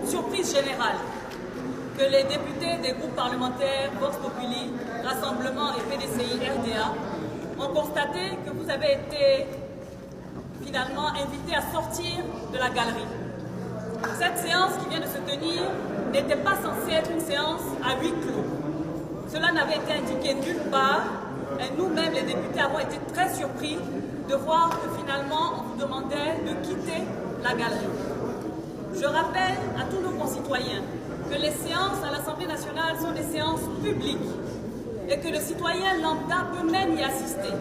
surprise générale que les députés des groupes parlementaires Vox Populi, Rassemblement et PDCI RDA ont constaté que vous avez été finalement invités à sortir de la galerie. Cette séance qui vient de se tenir n'était pas censée être une séance à huis clos. Cela n'avait été indiqué nulle part et nous-mêmes, les députés, avons été très surpris de voir que finalement on vous demandait de quitter la galerie. Je rappelle à tous nos concitoyens que les séances à l'Assemblée nationale sont des séances publiques et que le citoyen lambda peut même y assister.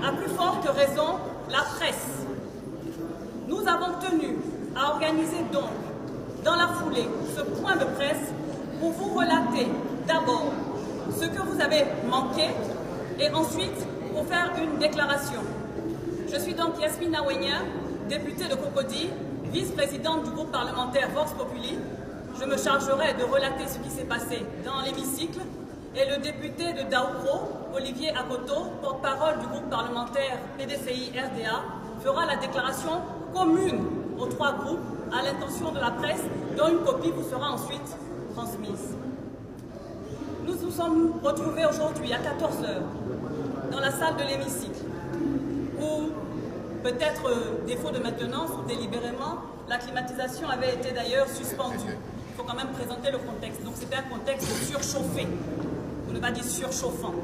À plus forte raison, la presse. Nous avons tenu à organiser donc, dans la foulée, ce point de presse pour vous relater d'abord ce que vous avez manqué et ensuite pour faire une déclaration. Je suis donc Yasmine Awenia, députée de Cocody, vice-présidente du groupe parlementaire Vox Populi. Je me chargerai de relater ce qui s'est passé dans l'hémicycle et le député de Daoukro, Olivier Akoto, porte-parole du groupe parlementaire PDCI RDA, fera la déclaration commune aux trois groupes à l'intention de la presse, dont une copie vous sera ensuite transmise. Nous nous sommes retrouvés aujourd'hui à 14 h dans la salle de l'hémicycle, où peut-être défaut de maintenance ou délibérément, la climatisation avait été d'ailleurs suspendue. Il faut quand même présenter le contexte. Donc c'était un contexte surchauffé, pour ne pas dire surchauffant.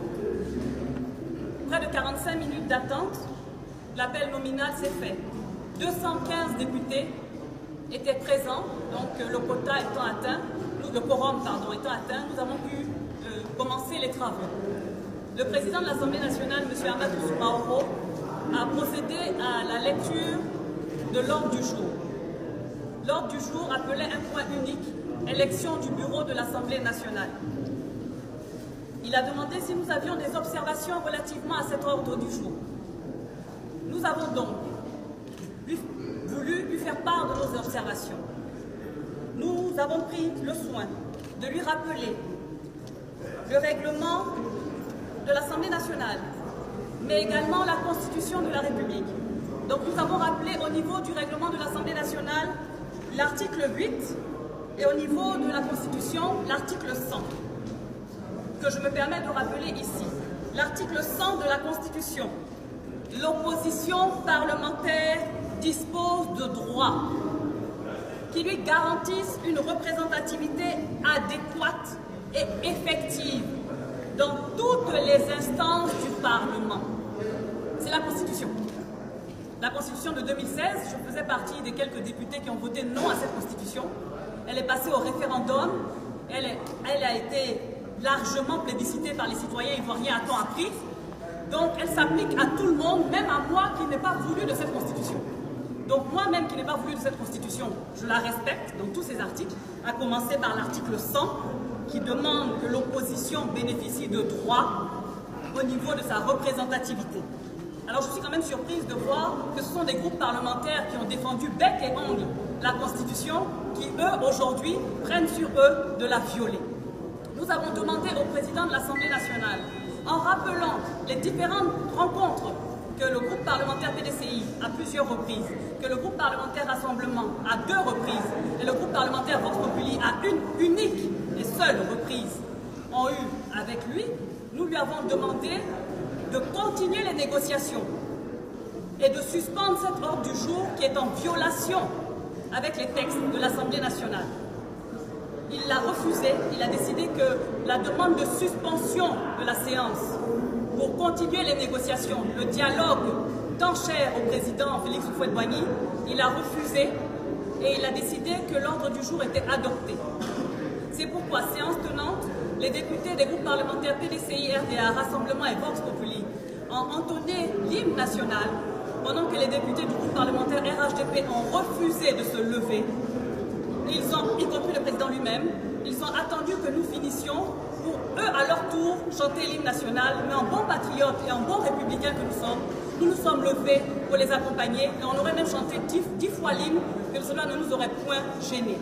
Près de 45 minutes d'attente, l'appel nominal s'est fait. 215 députés étaient présents, donc le quota étant atteint, le quorum étant atteint, nous avons pu commencer les travaux. Le président de l'Assemblée nationale, M. Amadou Soumaoro, a procédé à la lecture de l'ordre du jour. L'ordre du jour appelait un point unique, élection du bureau de l'Assemblée nationale. Il a demandé si nous avions des observations relativement à cet ordre du jour. Nous avons donc voulu lui faire part de nos observations. Nous avons pris le soin de lui rappeler le règlement de l'Assemblée nationale, mais également la Constitution de la République. Donc nous avons rappelé au niveau du règlement de l'Assemblée nationale l'article 8 et au niveau de la Constitution l'article 100, que je me permets de rappeler ici. L'article 100 de la Constitution: l'opposition parlementaire dispose de droits qui lui garantissent une représentativité adéquate et effective dans toutes les instances du Parlement. C'est la Constitution. La Constitution de 2016, je faisais partie des quelques députés qui ont voté non à cette Constitution. Elle est passée au référendum, elle a été largement plébiscitée par les citoyens ivoiriens à temps appris. Donc elle s'applique à tout le monde, même à moi qui n'ai pas voulu de cette Constitution. Donc moi-même qui n'ai pas voulu de cette Constitution, je la respecte dans tous ces articles, à commencer par l'article 100, qui demande que l'opposition bénéficie de droits au niveau de sa représentativité. Alors je suis quand même surprise de voir que ce sont des groupes parlementaires qui ont défendu bec et ongle la Constitution, qui eux, aujourd'hui, prennent sur eux de la violer. Nous avons demandé au président de l'Assemblée nationale, en rappelant les différentes rencontres que le groupe parlementaire PDCI à plusieurs reprises, que le groupe parlementaire Rassemblement à 2 reprises et le groupe parlementaire Vox Populi à une unique et seule reprise ont eu avec lui, nous lui avons demandé de continuer les négociations et de suspendre cet ordre du jour qui est en violation avec les textes de l'Assemblée nationale. Il l'a refusé, il a décidé que la demande de suspension de la séance pour continuer les négociations, le dialogue tant cher au président Félix Houphouët-Boigny, il a refusé et il a décidé que l'ordre du jour était adopté. C'est pourquoi, séance tenante, les députés des groupes parlementaires PDCI, RDA, Rassemblement et Vox Populi ont entonné l'hymne national pendant que les députés du groupe parlementaire RHDP ont refusé de se lever. Ils ont, y compris le président lui-même, ils ont attendu que nous finissions pour eux, à leur tour, chanter l'hymne national, mais en bon patriote et en bon républicain que nous nous sommes levés pour les accompagner et on aurait même chanté 10 fois l'hymne, que cela ne nous aurait point gênés.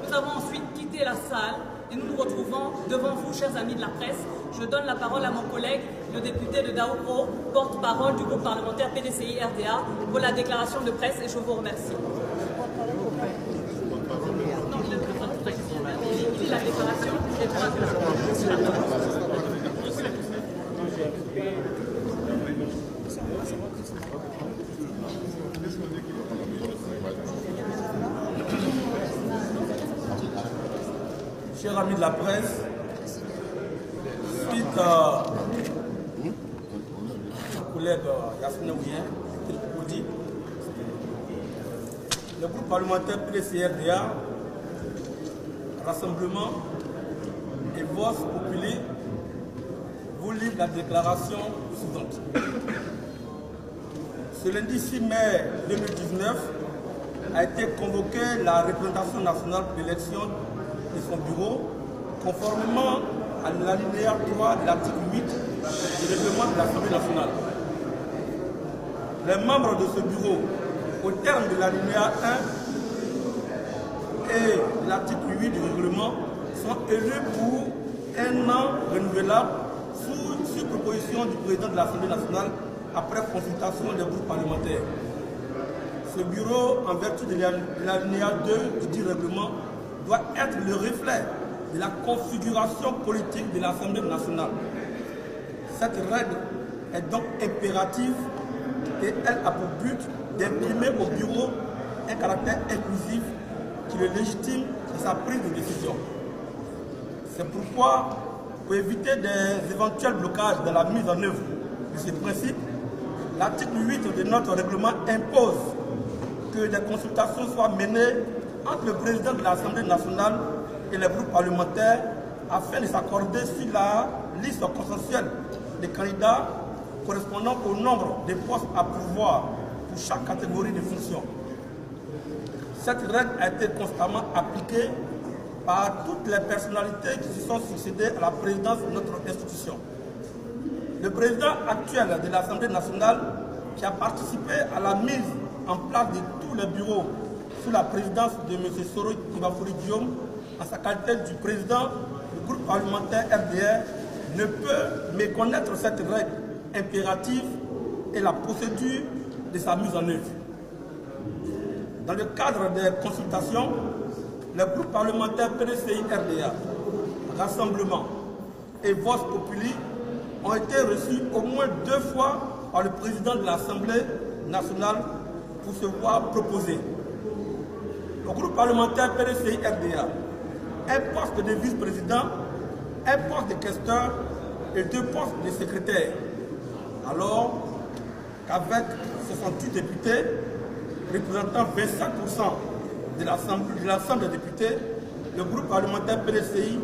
Nous avons ensuite quitté la salle et nous nous retrouvons devant vous, chers amis de la presse. Je donne la parole à mon collègue, le député de Daoukro, porte-parole du groupe parlementaire PDCI RDA, pour la déclaration de presse et je vous remercie. Non, ainsi la déclaration des droits de l'homme. Chers amis de la presse, suite à mon collègue Yasmina Ouyen, le groupe parlementaire PDC-RDA, Rassemblement et Vox Populi vous livre la déclaration suivante. Ce lundi 6 mai 2019 a été convoquée la représentation nationale pour l'élection de son bureau, conformément à l'alinéa 3 de l'article 8 du règlement de l'Assemblée nationale. Les membres de ce bureau, au terme de l'alinéa 1 et de l'article 8 du règlement, sont élus pour un an renouvelable sur proposition du président de l'Assemblée nationale après consultation des groupes parlementaires. Ce bureau, en vertu de l'alinéa 2 du règlement, doit être le reflet de la configuration politique de l'Assemblée nationale. Cette règle est donc impérative et elle a pour but d'imprimer au bureau un caractère inclusif qui le légitime dans sa prise de décision. C'est pourquoi, pour éviter des éventuels blocages dans la mise en œuvre de ce principe, l'article 8 de notre règlement impose que des consultations soient menées entre le président de l'Assemblée nationale et les groupes parlementaires afin de s'accorder sur la liste consensuelle des candidats correspondant au nombre de postes à pourvoir pour chaque catégorie de fonctions. Cette règle a été constamment appliquée par toutes les personnalités qui se sont succédées à la présidence de notre institution. Le président actuel de l'Assemblée nationale, qui a participé à la mise en place de tous les bureaux sous la présidence de M. Soro Kibafori Guillaume, en sa qualité du président du groupe parlementaire RDR, ne peut méconnaître cette règle impérative et la procédure de sa mise en œuvre. Dans le cadre des consultations, les groupes parlementaires PDCI-RDA, Rassemblement et Vox Populi ont été reçus au moins 2 fois par le président de l'Assemblée nationale pour se voir proposer. Au groupe parlementaire PDCI-RDA, un poste de vice-président, un poste de questeur et 2 postes de secrétaire. Alors qu'avec 68 députés, représentant 25% de l'ensemble des députés, le groupe parlementaire PDCI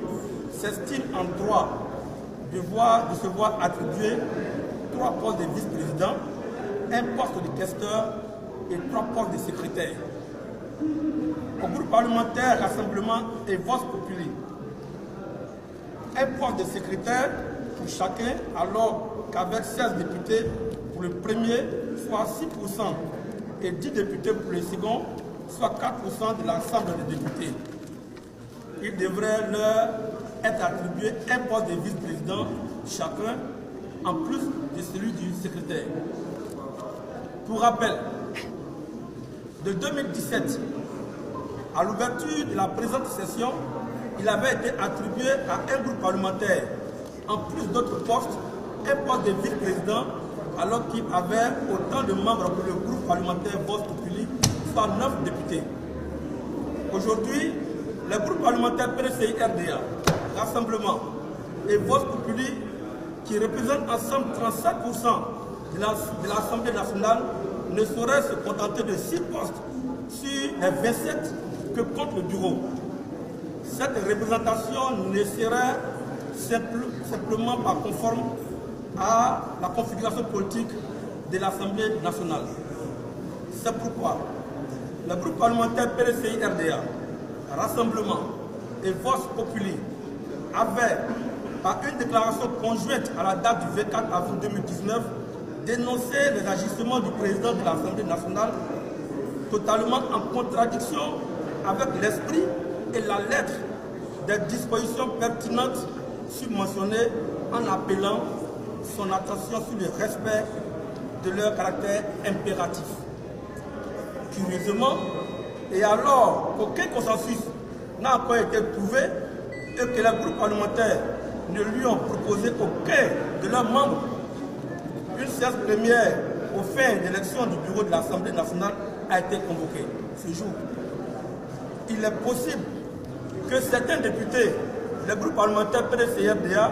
s'estime en droit de se voir attribuer 3 postes de vice-président, un poste de questeur et 3 postes de secrétaire. Au groupe parlementaire Rassemblement et Vox Populi, un poste de secrétaire pour chacun, alors qu'avec 16 députés pour le premier, soit 6%, et 10 députés pour le second, soit 4% de l'ensemble des députés. Il devrait leur être attribué un poste de vice-président chacun, en plus de celui du secrétaire. Pour rappel, de 2017 à l'ouverture de la présente session, il avait été attribué à un groupe parlementaire, en plus d'autres postes, un poste de vice-président, alors qu'il avait autant de membres que le groupe parlementaire Vox Populi, soit 9 députés. Aujourd'hui, le groupe parlementaire PDCI-RDA, Rassemblement et Vox Populi, qui représentent ensemble 37% de l'Assemblée nationale, ne sauraient se contenter de 6 postes sur les 27 que compte le bureau. Cette représentation ne serait simplement pas conforme à la configuration politique de l'Assemblée nationale. C'est pourquoi le groupe parlementaire PDCI-RDA, Rassemblement et Vox Populi avait, par une déclaration conjointe à la date du 24 avril 2019, dénoncé les agissements du président de l'Assemblée nationale totalement en contradiction avec l'esprit et la lettre des dispositions pertinentes submentionnées, en appelant son attention sur le respect de leur caractère impératif. Curieusement, et alors qu'aucun consensus n'a encore été trouvé, et que les groupes parlementaires ne lui ont proposé aucun de leurs membres une séance plénière aux fins d'élection du bureau de l'Assemblée nationale a été convoquée ce jour. Il est possible que certains députés, les groupes parlementaires PDC-RDA,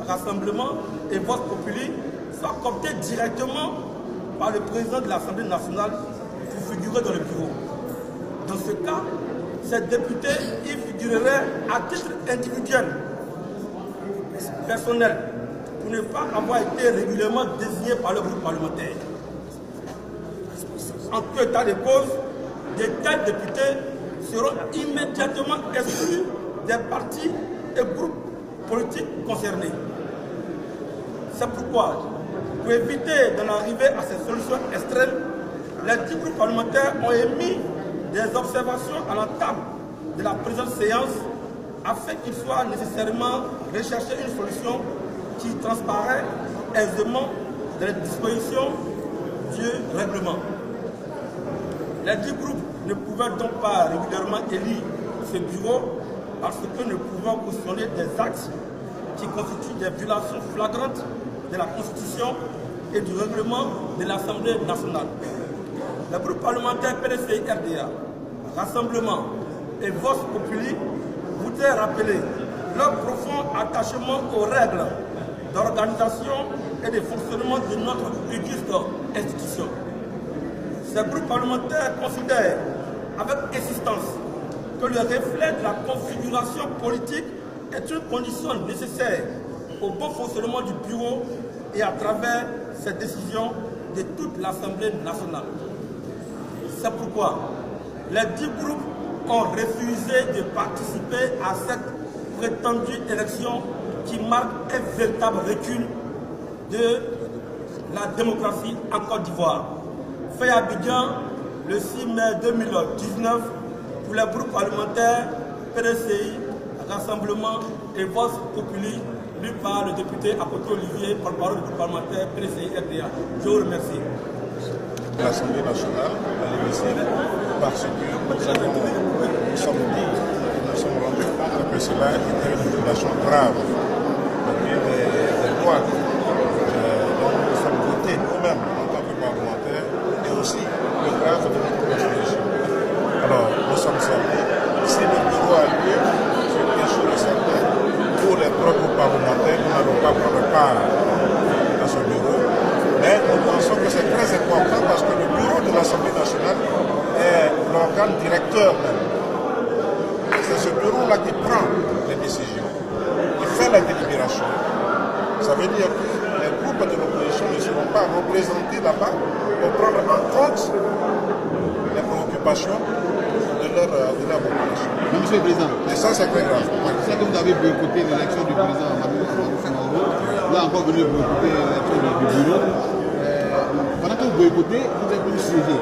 Rassemblement et Vox Populi soient cooptés directement par le président de l'Assemblée nationale pour figurer dans le bureau. Dans ce cas, ces députés y figureraient à titre individuel, personnel, pour ne pas avoir été régulièrement désignés par le groupe parlementaire. En tout état de cause, de tels députés seront immédiatement exclus des partis et groupes politiques concernés. C'est pourquoi, pour éviter d'en arriver à ces solutions extrêmes, les 10 groupes parlementaires ont émis des observations à l'entame de la présente séance afin qu'il soit nécessairement recherché une solution qui transparaît aisément dans les dispositions du règlement. Les 10 groupes ne pouvaient donc pas régulièrement élire ce bureau parce que ne pouvant cautionner des actes qui constituent des violations flagrantes de la Constitution et du règlement de l'Assemblée nationale. Le groupe parlementaire PDC-RDA, Rassemblement et Vox Populi voudraient rappeler leur profond attachement aux règles d'organisation et de fonctionnement de notre auguste institution. Ces groupes parlementaires considèrent avec insistance que le reflet de la configuration politique est une condition nécessaire au bon fonctionnement du bureau et à travers ces décisions de toute l'Assemblée nationale. C'est pourquoi les 10 groupes ont refusé de participer à cette prétendue élection qui marque un véritable recul de la démocratie en Côte d'Ivoire. Fait à Abidjan le 6 mai 2019 pour les groupes parlementaires PDCI, Rassemblement et Vox Populi, lu par le député Apotre Olivier, porte-parole du groupe parlementaire PDCI-RDA. Je vous remercie. L'Assemblée nationale à l'hémicycle parce que nous avons nous sommes dit, nous sommes rendus compte que cela était une violation grave des lois dont nous sommes votés nous-mêmes en tant que parlementaires et aussi le grave de notre constitution. Alors, nous sommes servis. Si le bureau a lieu, c'est bien sûr et certain, pour les propres parlementaires, nous n'allons pas prendre part à ce bureau. Mais nous pensons que c'est très important parce que le bureau de l'Assemblée nationale est l'organe directeur même. C'est ce bureau-là qui prend les décisions, qui fait la délibération. Ça veut dire que les groupes de l'opposition ne seront pas représentés là-bas pour prendre en compte les préoccupations de leur population. Mais monsieur le Président, et ça c'est très grave. C'est que vous avez boycotté l'élection du président Amadou Sangarou, là encore venu boycotter l'élection du bureau. Pendant que vous boycottez, vous êtes venu siéger.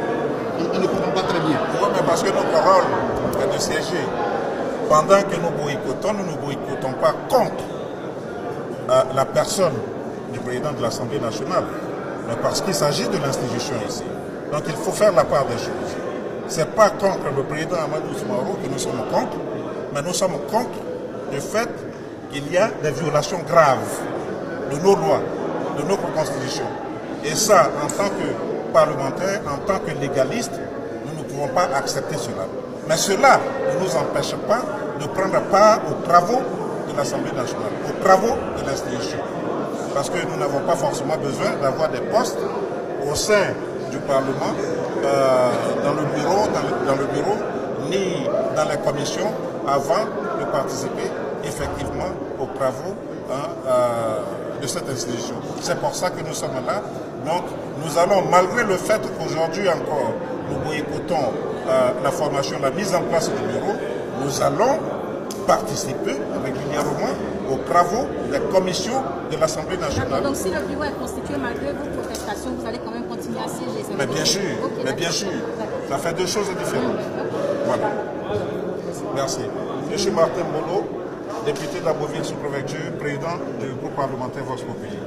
On ne comprend pas très bien. Oui, mais parce que notre rôle est de siéger. Pendant que nous boycottons, nous ne boycottons pas contre la personne du président de l'Assemblée nationale, mais parce qu'il s'agit de l'institution ici. Donc il faut faire la part des choses. Ce n'est pas contre le président Amadou Soumarou que nous sommes contre, mais nous sommes contre le fait qu'il y a des violations graves de nos lois, de notre constitution. Et ça, en tant que parlementaire, en tant que légaliste, nous ne pouvons pas accepter cela. Mais cela ne nous empêche pas de prendre part aux travaux de l'Assemblée nationale, aux travaux de l'institution. Parce que nous n'avons pas forcément besoin d'avoir des postes au sein du Parlement, dans le bureau, ni dans les commissions, avant de participer effectivement aux travaux de cette institution. C'est pour ça que nous sommes là. Donc nous allons, malgré le fait qu'aujourd'hui encore, nous boycottons la formation, la mise en place du bureau, nous allons participer régulièrement aux travaux des commissions de l'Assemblée nationale. Donc si le bureau est constitué malgré vos protestations, vous allez quand même continuer à siéger? Mais bien sûr, okay, mais bien sûr. Ça fait deux choses différentes. Voilà. Merci. Je suis Martin Bolo, député de la Beauville sous préfecture, président du groupe parlementaire Vox Populi.